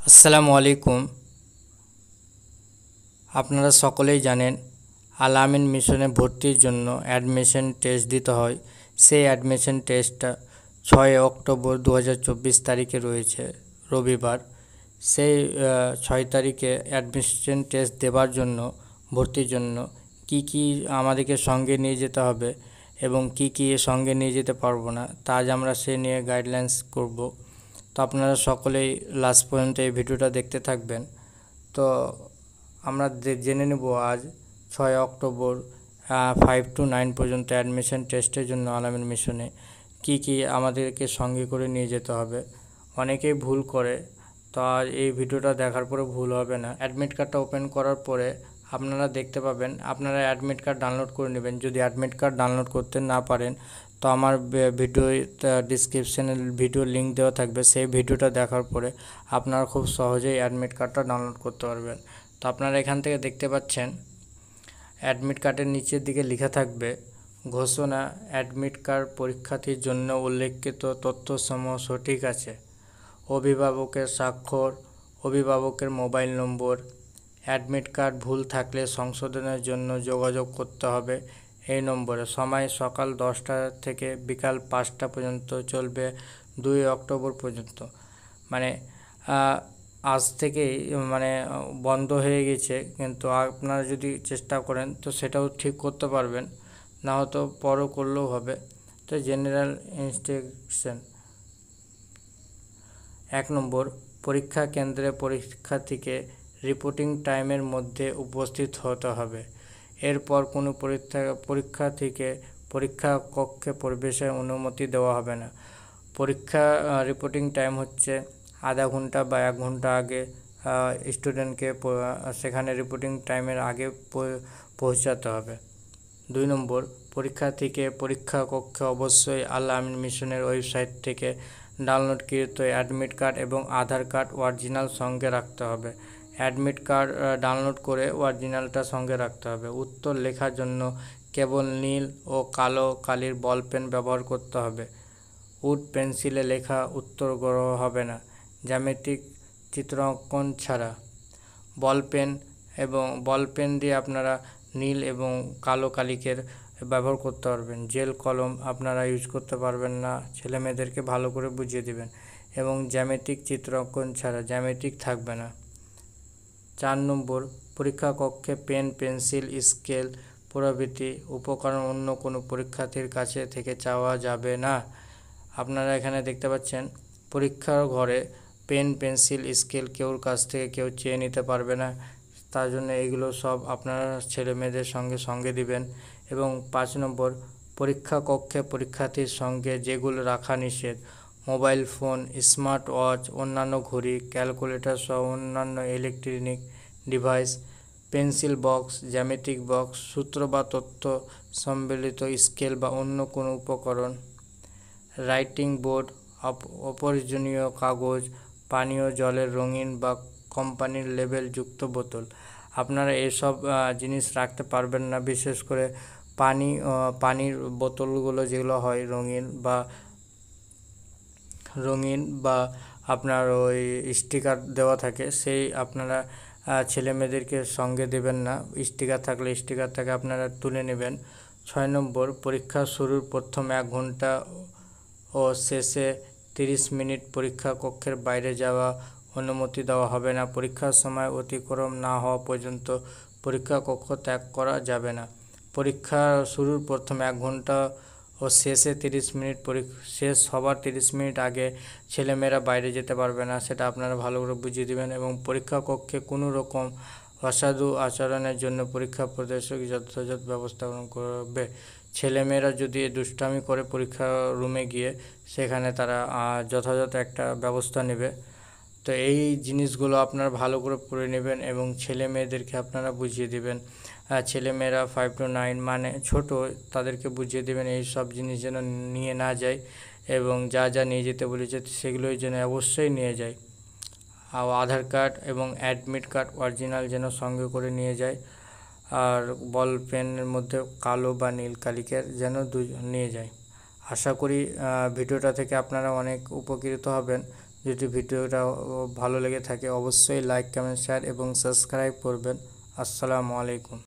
আসসালামু আলাইকুম। আপনারা সকলেই জানেন আল আমিন মিশনে ভর্তির জন্য অ্যাডমিশন টেস্ট দিতে হয়। সেই অ্যাডমিশন টেস্টটা 6 অক্টোবর 2024 তারিখে রয়েছে, রবিবার। সেই 6 তারিখে অ্যাডমিশন টেস্ট দেওয়ার জন্য, ভর্তির জন্য কি আমাদেরকে সঙ্গে নিয়ে যেতে হবে এবং কি সঙ্গে নিয়ে যেতে পারবো না, তা আজ আমরা সে নিয়ে গাইডলাইন্স করব। তো আপনারা সকলেই লাস্ট পর্যন্ত এই ভিডিওটা দেখতে থাকবেন। তো আমরা জেনে নেব আজ 6 অক্টোবর 5 to 9 পর্যন্ত অ্যাডমিশন টেস্টের জন্য আল আমিন মিশনে কি আমাদেরকে সঙ্গে করে নিয়ে যেতে হবে। অনেকেই ভুল করে, তো আর এই ভিডিওটা দেখার পরে ভুল হবে না। অ্যাডমিট কার্ডটা ওপেন করার পরে আপনারা দেখতে পাবেন, আপনারা অ্যাডমিট কার্ড ডাউনলোড করে নেবেন। যদি অ্যাডমিট কার্ড ডাউনলোড করতে না পারেন তো আমার ভিডিও ডিসক্রিপশানে ভিডিও লিঙ্ক দেওয়া থাকবে, সেই ভিডিওটা দেখার পরে আপনারা খুব সহজেই অ্যাডমিট কার্ডটা ডাউনলোড করতে পারবেন। তো আপনারা এখান থেকে দেখতে পাচ্ছেন অ্যাডমিট কার্ডের নিচের দিকে লেখা থাকবে ঘোষণা, অ্যাডমিট কার্ড পরীক্ষার্থীর জন্য উল্লেখিত তথ্যসমূহ সঠিক আছে। অভিভাবকের স্বাক্ষর, অভিভাবকের মোবাইল নম্বর। অ্যাডমিট কার্ড ভুল থাকলে সংশোধনের জন্য যোগাযোগ করতে হবে এই নম্বরে। সময় সকাল 10টা থেকে বিকাল 5টা পর্যন্ত, চলবে 2 অক্টোবর পর্যন্ত। মানে আজ থেকেই বন্ধ হয়ে গেছে, কিন্তু আপনারা যদি চেষ্টা করেন তো সেটাও ঠিক করতে পারবেন, না হয়তো পরও করলেও হবে। তো জেনারেল ইনস্ট্রাকশন 1 নম্বর, পরীক্ষা কেন্দ্রে পরীক্ষার্থীকে রিপোর্টিং টাইমের মধ্যে উপস্থিত হতে হবে। এরপর কোনো পরীক্ষার্থীকে পরীক্ষা কক্ষে প্রবেশের অনুমতি দেওয়া হবে না। পরীক্ষা রিপোর্টিং টাইম হচ্ছে আধা ঘন্টা বা 1 ঘন্টা আগে স্টুডেন্টকে সেখানে রিপোর্টিং টাইমের আগে পৌঁছাতে হবে। 2 নম্বর, পরীক্ষার্থীকে পরীক্ষা কক্ষে অবশ্যই আল আমিন মিশনের ওয়েবসাইট থেকে ডাউনলোডকৃত অ্যাডমিট কার্ড এবং আধার কার্ড অরিজিনাল সঙ্গে রাখতে হবে। অ্যাডমিট কার্ড ডাউনলোড করে অরিজিনালটা সঙ্গে রাখতে হবে। উত্তর লেখার জন্য কেবল নীল ও কালো কালির বল পেন ব্যবহার করতে হবে। উড পেন্সিলে লেখা উত্তর গ্রহ হবে না। জ্যামিতিক চিত্রাঙ্কন ছাড়া বল পেন দিয়ে আপনারা নীল এবং কালো কালিকের ব্যবহার করতে পারবেন। জেল কলম আপনারা ইউজ করতে পারবেন না, ছেলে মেয়েদেরকে ভালো করে বুঝিয়ে দিবেন। এবং জ্যামিতিক চিত্রাঙ্কন ছাড়া, জ্যামিতিক থাকবে না। 4 নম্বর, পরীক্ষা কক্ষে পেন, পেন্সিল, স্কেল প্রভৃতি উপকরণ অন্য কোনো পরীক্ষার্থীর কাছে থেকে চাওয়া যাবে না। আপনারা এখানে দেখতে পাচ্ছেন পরীক্ষার ঘরে পেন, পেন্সিল, স্কেল কেউর কাছ থেকে কেউ চেয়ে নিতে পারবে না। তার জন্য এইগুলো সব আপনারা ছেলে মেয়েদের সঙ্গে দিবেন। এবং 5 নম্বর, পরীক্ষা কক্ষে পরীক্ষার্থীর সঙ্গে যেগুলো রাখা নিষেধ: মোবাইল ফোন, স্মার্ট ওয়াচ, অন্যান্য ঘড়ি, ক্যালকুলেটর সহ অন্যান্য ইলেকট্রনিক ডিভাইস, পেন্সিল বক্স, জ্যামিতিক বক্স, সূত্র বা তথ্য সম্বলিত স্কেল বা অন্য কোনো উপকরণ, রাইটিং বোর্ড, অপ্রয়োজনীয় কাগজ, পানীয় জলের রঙিন বা কোম্পানির লেবেলযুক্ত বোতল। আপনারা এসব জিনিস রাখতে পারবেন না, বিশেষ করে পানির বোতলগুলো যেগুলো হয় রঙিন বা আপনার ওই স্টিকার দেওয়া থাকে, সেই আপনারা ছেলে মেয়েদেরকে সঙ্গে দেবেন না। স্টিকার থাকলে স্টিকারটাকে আপনারা তুলে নেবেন। 6 নম্বর, পরীক্ষা শুরুর প্রথম 1 ঘন্টা ও শেষে 30 মিনিট পরীক্ষা কক্ষের বাইরে যাওয়া অনুমতি দেওয়া হবে না। পরীক্ষার সময় অতিক্রম না হওয়া পর্যন্ত পরীক্ষা কক্ষ ত্যাগ করা যাবে না। পরীক্ষা শুরুর প্রথম 1 ঘন্টা ও শেষে 30 মিনিট, শেষ হবার 30 মিনিট আগে ছেলেমেয়েরা বাইরে যেতে পারবে না, সেটা আপনারা ভালো করে বুঝিয়ে দেবেন। এবং পরীক্ষা কক্ষে কোনো রকম অসাধু আচরণের জন্য পরীক্ষা প্রদর্শক যথাযথ ব্যবস্থা গ্রহণ করবে। ছেলেমেয়েরা যদি দুষ্টামি করে পরীক্ষা রুমে গিয়ে, সেখানে তারা যথাযথ একটা ব্যবস্থা নেবে। তো এই জিনিসগুলো আপনারা ভালো করে পড়ে নেবেন এবং ছেলে মেয়েদেরকে আপনারা বুঝিয়ে দেবেন। ছেলেমেয়েরা 5 to 9 মানে ছোট, তাদেরকে বুঝিয়ে দেবেন এই সব জিনিস যেন নিয়ে না যায় এবং যা নিয়ে যেতে বলেছে সেগুলোই যেন অবশ্যই নিয়ে যায়। আর আধার কার্ড এবং অ্যাডমিট কার্ড অরিজিনাল যেন সঙ্গে করে নিয়ে যায়। আর বল পেনের মধ্যে কালো বা নীল কালিকের যেন নিয়ে যায়। আশা করি ভিডিওটা থেকে আপনারা অনেক উপকৃত হবেন। যদি ভিডিওটা ভালো লেগে থাকে অবশ্যই লাইক কমেন্ট শেয়ার এবং সাবস্ক্রাইব করবেন। আসসালামু আলাইকুম।